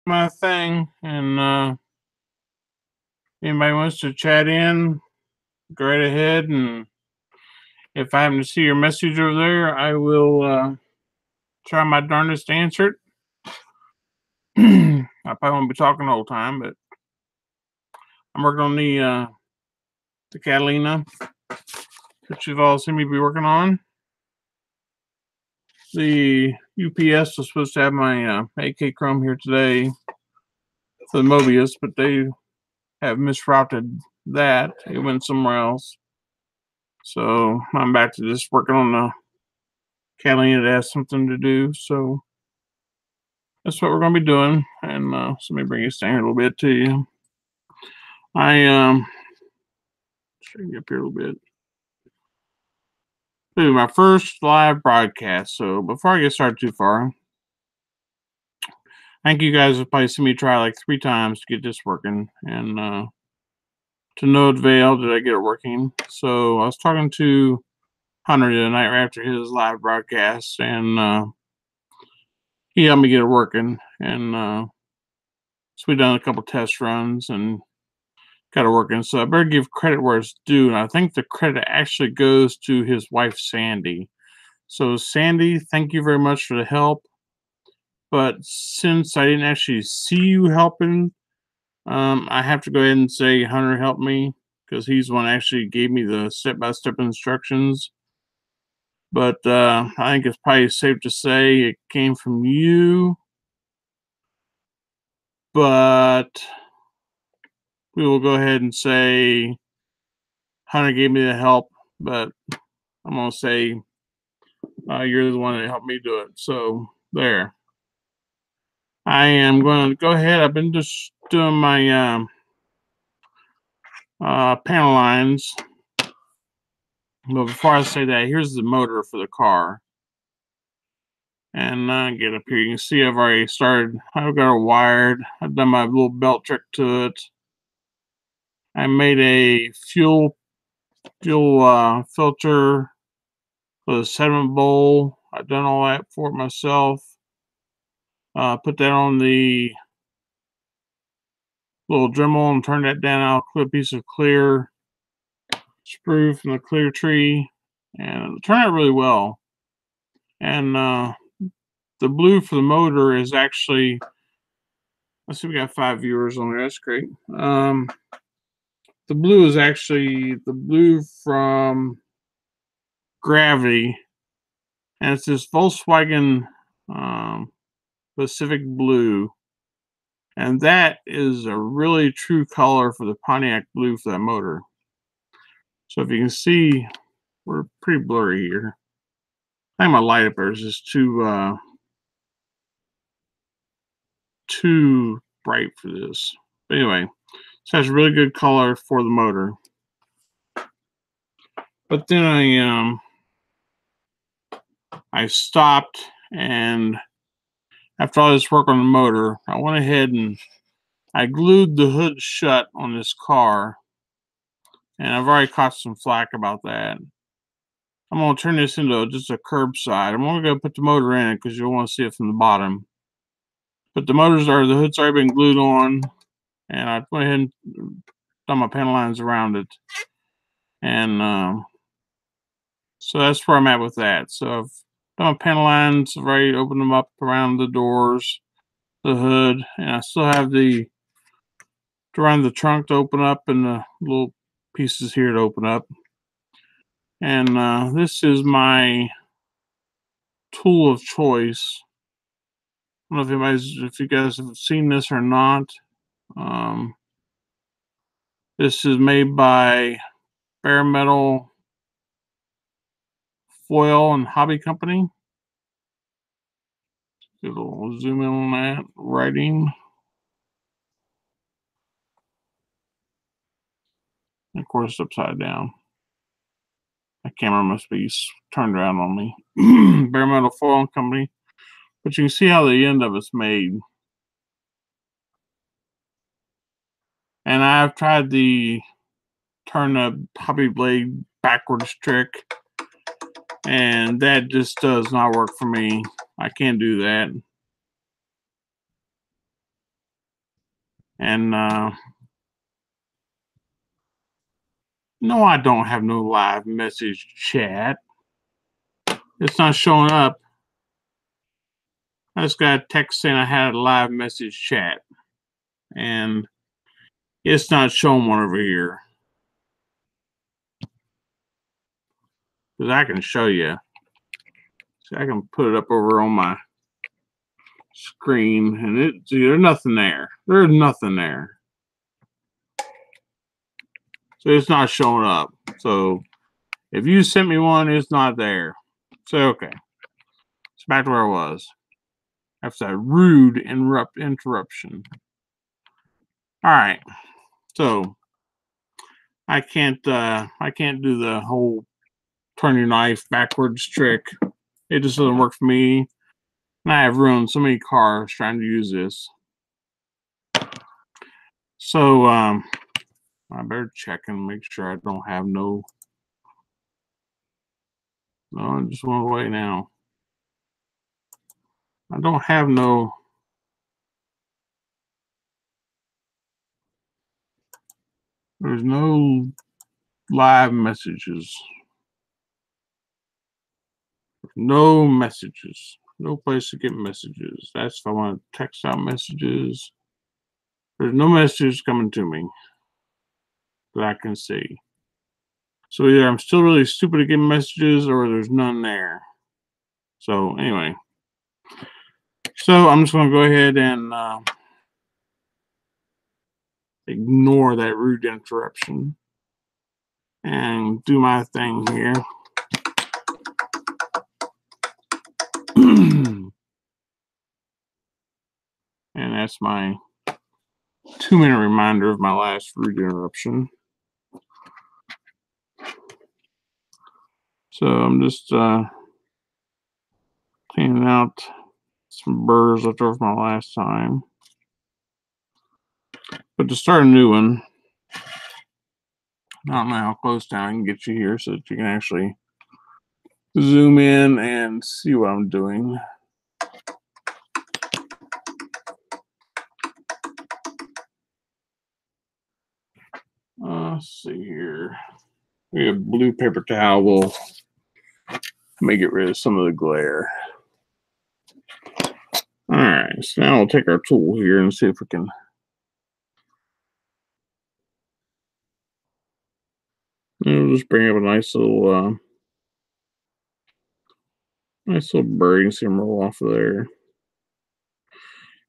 my thing, and anybody wants to chat in, go right ahead. And if I happen to see your message over there, I will try my darndest to answer it. I probably won't be talking the whole time, but I'm working on the Catalina that you've all seen me be working on. The UPS was supposed to have my AK Chrome here today for the Mobius, but they have misrouted that. It went somewhere else. So I'm back to just working on the Catalina that has something to do. So that's what we're going to be doing. And so let me bring this down here a little bit to you. I straighten you up here a little bit. Do my first live broadcast. So before I get started too far, thank you guys for probably seen me try like 3 times to get this working, and to no avail did I get it working. So I was talking to Hunter the night right after his live broadcast, and he helped me get it working. And so we done a couple test runs and got it working. So I better give credit where it's due. And I think the credit actually goes to his wife, Sandy. So, Sandy, thank you very much for the help. But since I didn't actually see you helping, I have to go ahead and say Hunter helped me because he's the one that actually gave me the step-by-step instructions. But I think it's probably safe to say it came from you. But we will go ahead and say Hunter gave me the help, but I'm going to say you're the one that helped me do it. So there. I am going to go ahead. I've been just doing my panel lines. But before I say that, here's the motor for the car. And get up here. You can see I've already started. I've got it wired. I've done my little belt trick to it. I made a fuel filter for the sediment bowl. I've done all that for it myself. Put that on the little Dremel and turn that down. I'll put a piece of clear sprue from the clear tree, and it turned out really well. And the blue for the motor is actually, let's see, we got 5 viewers on there. That's great. The blue is actually the blue from Gravity, and it's this Volkswagen Pacific Blue. And that is a really true color for the Pontiac blue for that motor. So if you can see, we're pretty blurry here. I think my light up there is just too bright for this. But anyway, so that's a really good color for the motor. But then I stopped, and after all this work on the motor, I went ahead and I glued the hood shut on this car, and I've already caught some flack about that. I'm going to turn this into just a curbside. I'm only going to put the motor in it because you'll want to see it from the bottom. But the hood's already been glued on, and I went ahead and done my panel lines around it. And so that's where I'm at with that. So I've done my panel lines, I've already opened them up around the doors, the hood, and I still have around the trunk to open up and the little pieces here to open up. And this is my tool of choice. I don't know if you guys have seen this or not. This is made by Bare Metal Foil and Hobby Company. It'll zoom in on that writing. And of course, upside down. My camera must be turned around on me. Bare Metal Foil Company. But you can see how the end of it's made. And I've tried the turn the hobby blade backwards trick, and that just does not work for me. I can't do that. And no, I don't have no live message chat. It's not showing up. I just got a text saying I had a live message chat, and it's not showing one over here. Because I can show you. So I can put it up over on my screen, and there's nothing there. There's nothing there. So it's not showing up. So if you sent me one, it's not there. So okay. It's back to where I was. After that rude interruption. All right. So I can't do the whole turn your knife backwards trick. It just doesn't work for me. And I have ruined so many cars trying to use this. So I better check and make sure I don't have no. No, I just went away now. I don't have no. There's no live messages. No messages. No place to get messages. That's if I want to text out messages. There's no messages coming to me that I can see. So either I'm still really stupid at getting messages or there's none there. So anyway. So I'm just going to go ahead and ignore that rude interruption and do my thing here. And that's my 2-minute reminder of my last rude interruption. So I'm just cleaning out some burrs left over from my last time. But to start a new one, I don't know how close down I can get you here so that you can actually zoom in and see what I'm doing. Let's see here. We have blue paper towel. We'll make it rid of some of the glare. All right, so now we'll take our tool here and see if we can. We'll just bring up a nice little bird. You can see them roll off of there.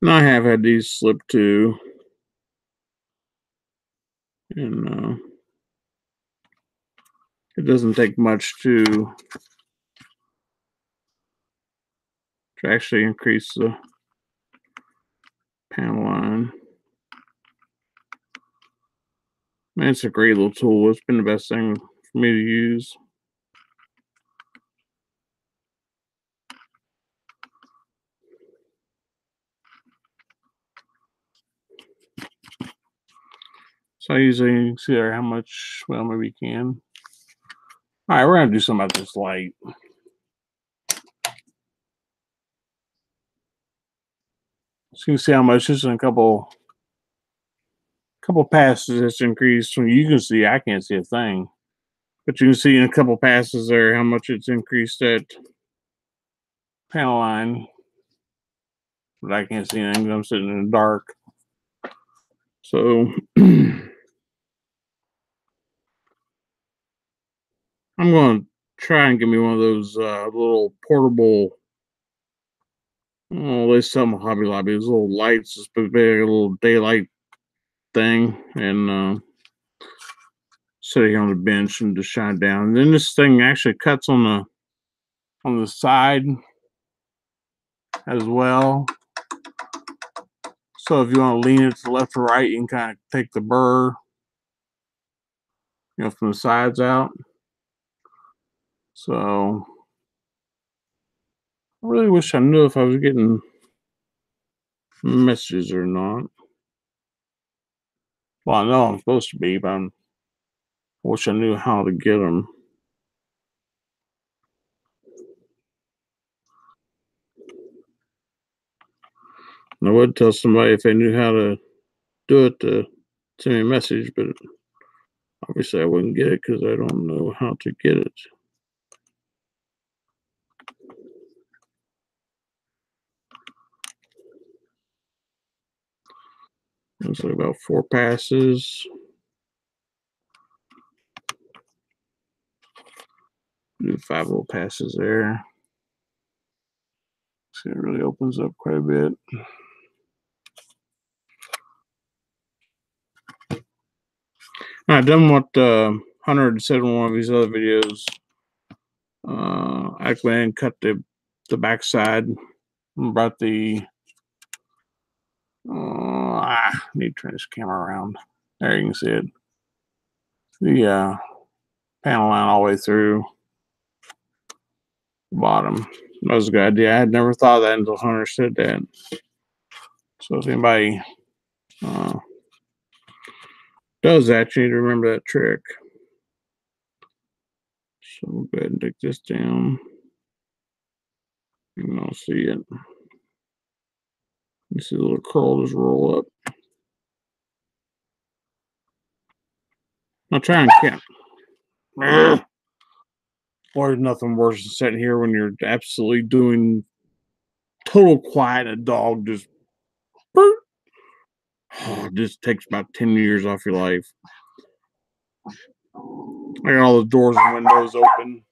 And I have had these slip too. And it doesn't take much to actually increase the panel line. Man, it's a great little tool. It's been the best thing for me to use. So I usually see there how much, well, maybe you can. All right, we're going to do something about this light. So you can see how much this is in a couple passes it's increased. You can see, I can't see a thing. But you can see in a couple passes there how much it's increased that panel line. But I can't see anything because I'm sitting in the dark. So I'm going to try and give me one of those little portable. Oh, they sell them at Hobby Lobby. Those little lights, it's supposed to be like a little daylight thing, and sit here on the bench and just shine down. And then this thing actually cuts on the side as well. So if you want to lean it to the left or right, you can kind of take the burr, from the sides out. So I really wish I knew if I was getting messages or not. Well, I know I'm supposed to be, but I wish I knew how to get them. I would tell somebody if they knew how to do it to send me a message, but obviously I wouldn't get it because I don't know how to get it. Looks like about 4 passes. Do 5 little passes there. See, it really opens up quite a bit. I've done what Hunter had said in one of his other videos. I went and cut the backside. Brought the I need to turn this camera around. There you can see it. The panel line all the way through the bottom. That was a good idea. I had never thought of that until Hunter said that. So if anybody does that, you need to remember that trick. So we'll go ahead and take this down. You can all see it. You see the little curl just roll up. I'll try and count. Boy, there's nothing worse than sitting here when you're absolutely doing total quiet and a dog just just takes about 10 years off your life. I got all the doors and windows open.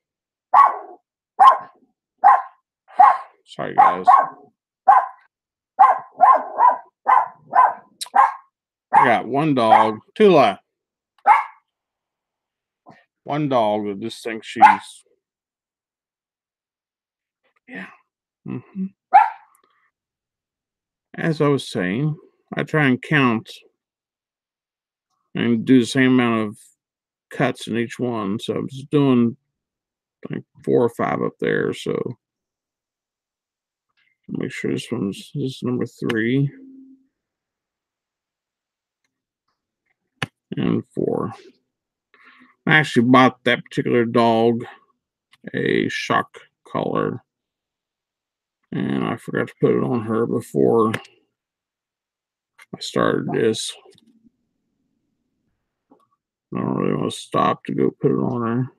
Sorry, guys. I got one dog, Tula. One dog that just thinks she's, yeah. As I was saying, I try and count and do the same amount of cuts in each one. So I'm just doing like 4 or 5 up there. So make sure this is number 3 and 4. I actually bought that particular dog a shock collar, and I forgot to put it on her before I started this. I don't really want to stop to go put it on her.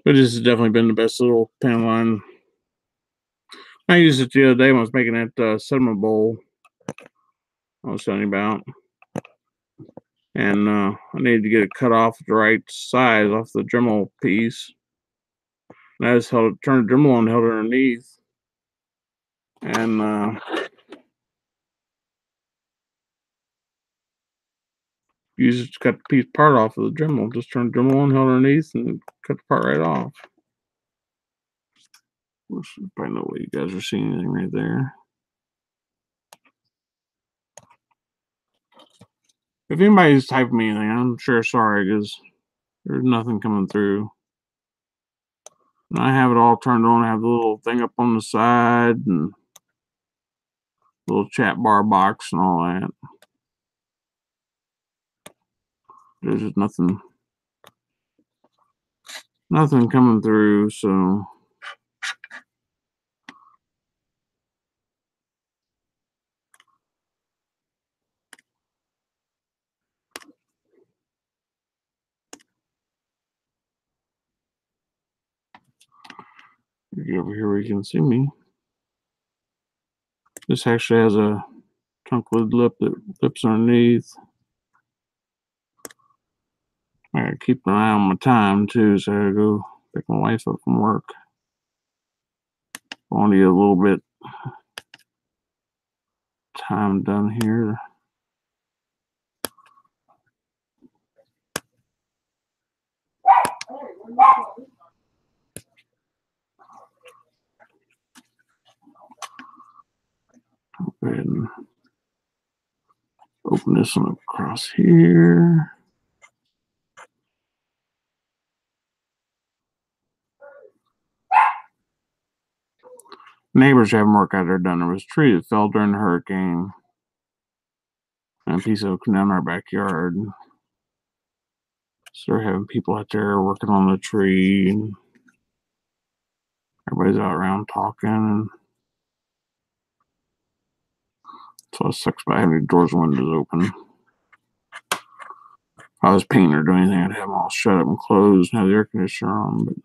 But this has definitely been the best little pen line. I used it the other day when I was making that cinnamon bowl I was telling you about. And I needed to get it cut off the right size off the Dremel piece. And I just turned the Dremel on and held it underneath. And used it to cut the piece part off of the Dremel. Just turned the Dremel on, held it underneath, and cut the part right off. Probably know what you guys are seeing anything right there. If anybody's typing me anything, I'm sure sorry because there's nothing coming through. And I have it all turned on. I have the little thing up on the side and little chat bar box and all that. There's just nothing coming through, so get over here where you can see me. This actually has a trunk lid lip that lips underneath. I gotta keep an eye on my time too, so I gotta go pick my wife up from work. I want to get a little bit time done here. Go ahead and open this one up across here. Neighbors having work out there done. There was a tree that fell during the hurricane, and a piece of it come down our backyard. So they're having people out there working on the tree, and everybody's out around talking. And so it sucks by having doors and windows open. If I was painting or doing anything, I'd have them all shut up and closed and have the air conditioner on. But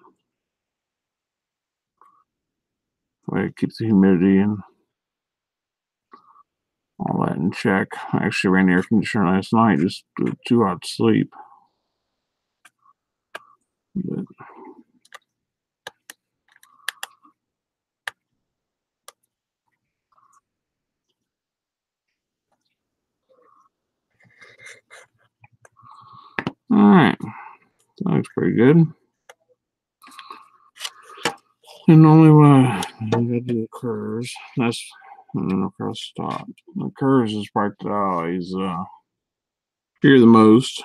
the way it keeps the humidity and all that in check. I actually ran the air conditioner last night, just too hot to sleep. But all right, that looks pretty good. And the only way I gotta do the curves. That's I don't know if I'll stop. The curves is part that I always fear the most.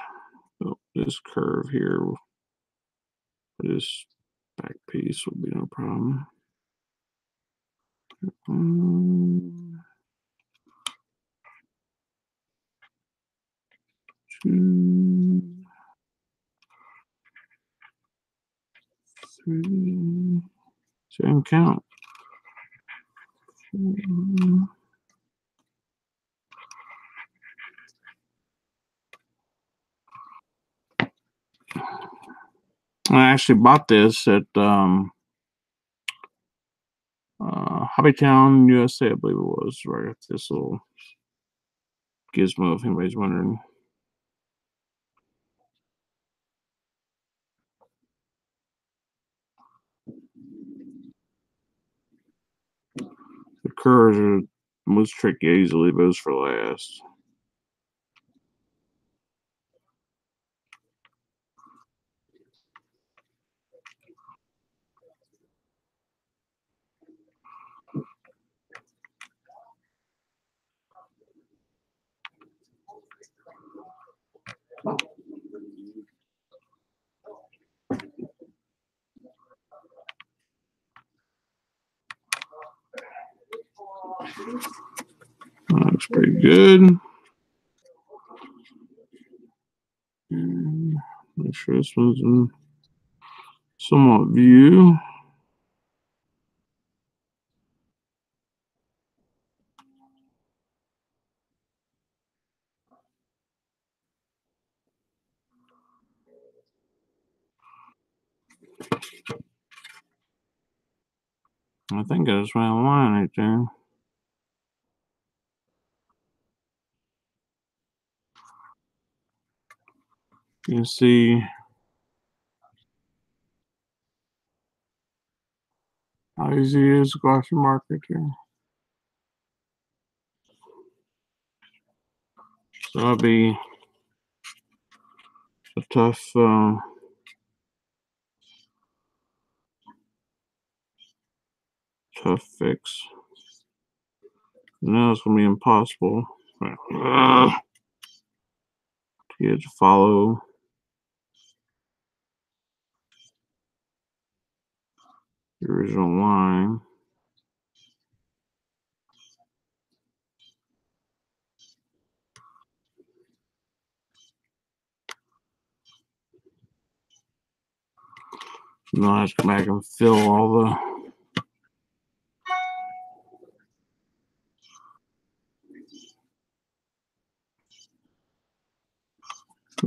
So this curve here, this back piece will be no problem. Two, three. Same count. I actually bought this at Hobbytown, USA, I believe it was. Right at this little gizmo, if anybody's wondering. The curves are the most tricky. I usually leave those for last. That looks pretty good. Make sure this one's in somewhat view. I think I just ran a line right there. You can see how easy it is to go off your mark right there. So that'll be a tough fix. Now it's gonna be impossible to get it to follow the original line. And then I have to come back and fill all the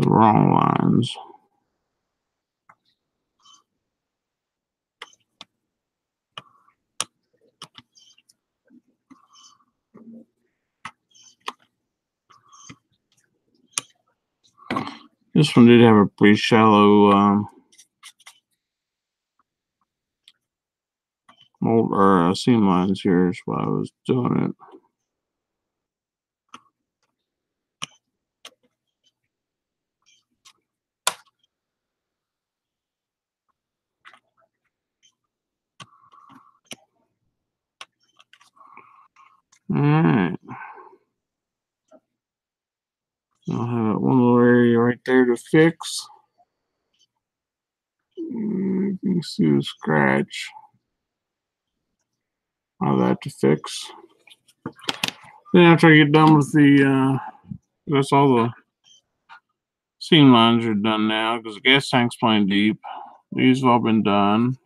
wrong lines. This one did have a pretty shallow mold or seam lines here, is why I was doing it. Alright. I'll have one little area right there to fix. You can see the scratch. All that to fix. Then after I get done with the, that's all the seam lines are done now because the gas tank's playing deep. These have all been done.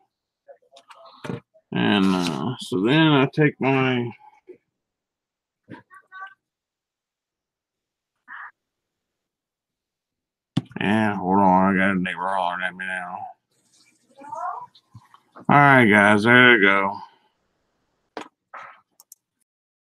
And so then I take my hold on, I got a neighbor hollering at me now. Alright guys, there you go.